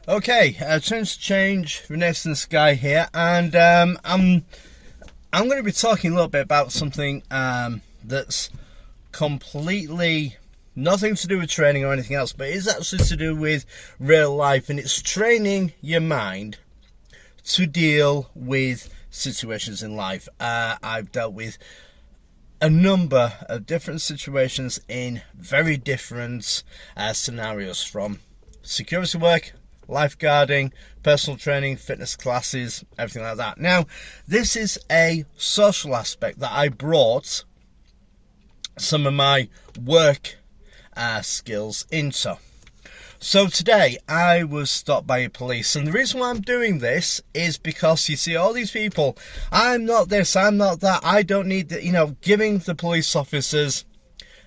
Okay, turns to change, Renaissance Guy here, and I'm going to be talking a little bit about something that's completely nothing to do with training or anything else, but it's actually to do with real life, and it's training your mind to deal with situations in life. I've dealt with a number of different situations in very different scenarios, from security work, lifeguarding, personal training, fitness classes, everything like that. Now, this is a social aspect that I brought some of my work skills into. So today I was stopped by a police, and the reason why I'm doing this is because you see all these people, I'm not this, I'm not that, I don't need the, giving the police officers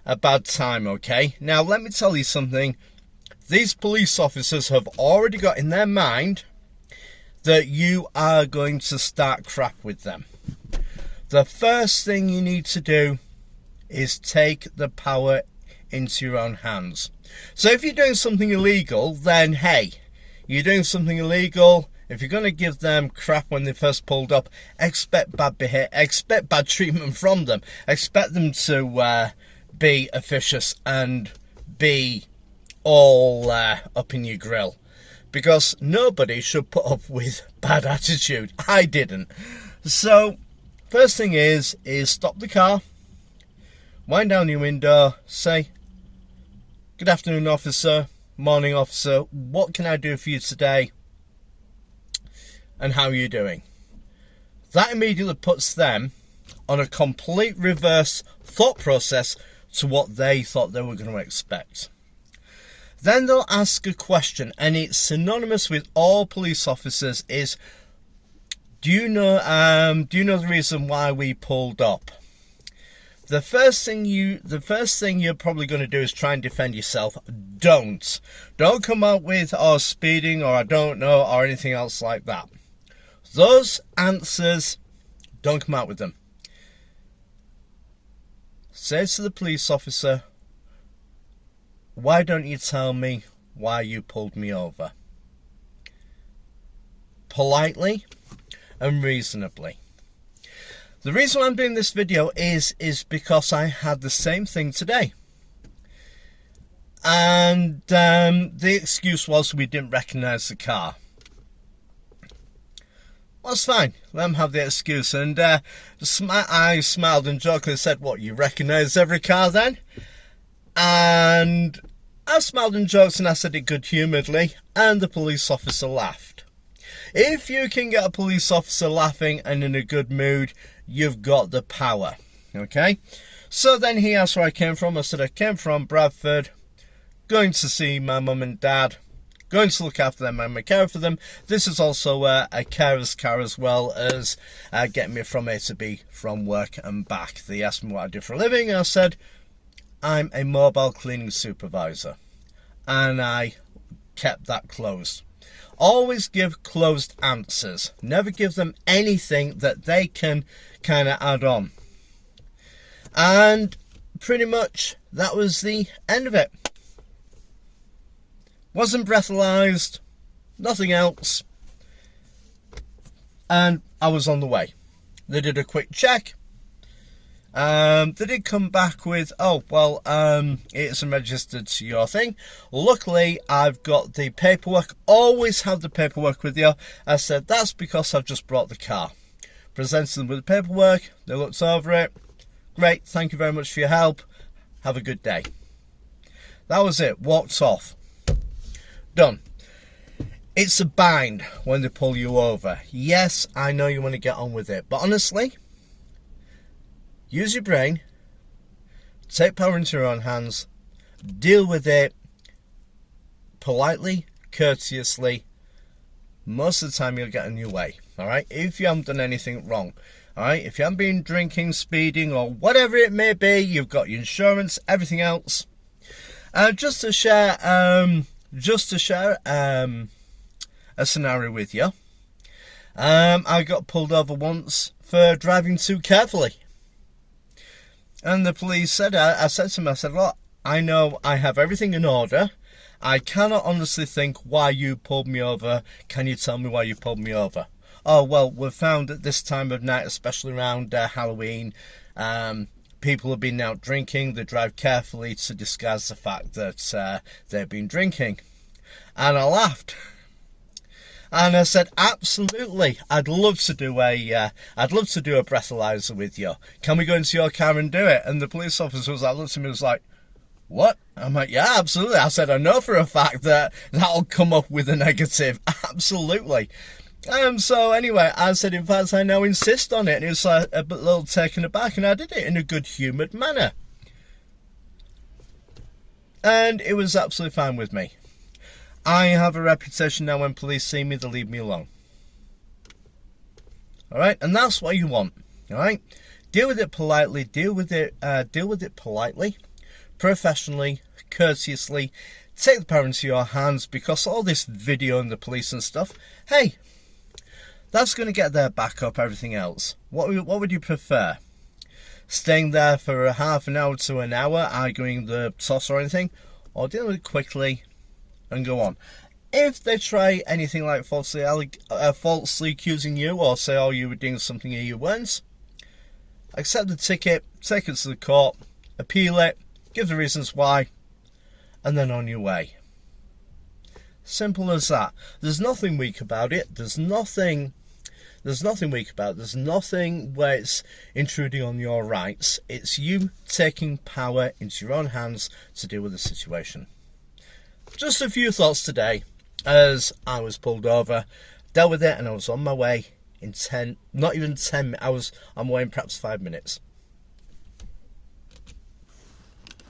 a bad time, okay? Now let me tell you something. These police officers have already got in their mind that you are going to start crap with them. The first thing you need to do is take the power into your own hands. So if you're doing something illegal, then hey, you're doing something illegal. If you're going to give them crap when they first pulled up, expect bad behavior, expect bad treatment from them. Expect them to be officious and be all up in your grill, because nobody should put up with bad attitude. I didn't. So first thing is stop the car, wind down your window, say, "Good afternoon, officer, morning, officer, what can I do for you today, and how are you doing?" That immediately puts them on a complete reverse thought process to what they thought they were going to expect. Then they'll ask a question, and it's synonymous with all police officers, is, do you know the reason why we pulled up? The first thing you're probably going to do is try and defend yourself. Don't come out with, "Oh, speeding," or "I don't know," or anything else like that. Those answers, don't come out with them. Say to the police officer, "Why don't you tell me why you pulled me over?" Politely and reasonably. The reason I'm doing this video is because I had the same thing today. And the excuse was we didn't recognise the car. Well, that's fine. Let them have the excuse. And I smiled and jokingly said, "What, you recognise every car then?" And I smiled and joked, and I said it good-humouredly, and the police officer laughed. If you can get a police officer laughing and in a good mood, you've got the power, okay? So then he asked where I came from. I said I came from Bradford, going to see my mum and dad, going to look after them and care for them. This is also a carer's car, as well as getting me from A to B from work and back. They asked me what I do for a living, and I said, "I'm a mobile cleaning supervisor," and I kept that closed. Always give closed answers. Never give them anything that they can kind of add on. And pretty much that was the end of it. Wasn't breathalyzed, nothing else, and I was on the way. They did a quick check. They did come back with, "Oh, well, it isn't registered to your thing." Luckily, I've got the paperwork. Always have the paperwork with you. I said, "That's because I've just brought the car." Presented them with the paperwork. They looked over it. "Great, thank you very much for your help. Have a good day." That was it. Walked off. Done. It's a bind when they pull you over. Yes, I know you want to get on with it, but honestly, use your brain, take power into your own hands, deal with it politely, courteously. Most of the time you'll get in your way, alright? If you haven't done anything wrong, alright? If you haven't been drinking, speeding, or whatever it may be, you've got your insurance, everything else. Just to share a scenario with you. I got pulled over once for driving too carefully. And the police said, I said to him, I said, "Look, I know I have everything in order. I cannot honestly think why you pulled me over. Can you tell me why you pulled me over? Oh, well, we've found at this time of night, especially around Halloween, people have been out drinking. They drive carefully to disguise the fact that they've been drinking. And I laughed. And I said, absolutely, I'd love to do a breathalyzer with you. Can we go into your car and do it? And the police officer was like, looked at me, was like, what? I'm like, yeah, absolutely. I said, I know for a fact that that'll come up with a negative. Absolutely. So anyway, I said, in fact, I now insist on it. And he was like, a little taken aback, and I did it in a good-humoured manner. And it was absolutely fine with me. I have a reputation now when police see me, they leave me alone. Alright? And that's what you want. Alright? Deal with it politely, deal with it politely, professionally, courteously. Take the power into your hands, because all this video and the police and stuff, hey, that's going to get their back up everything else. What would you prefer? Staying there for a half an hour to an hour, arguing the toss or anything, or dealing with it quickly and go on? If they try anything like falsely accusing you, or say, oh, you were doing something you weren't, accept the ticket, take it to the court, appeal it, give the reasons why, and then on your way. Simple as that. There's nothing weak about it. There's nothing weak about it. There's nothing where it's intruding on your rights. It's you taking power into your own hands to deal with the situation. Just a few thoughts today as I was pulled over, dealt with it, and I was on my way in not even 10 minutes. I was on my way in perhaps 5 minutes.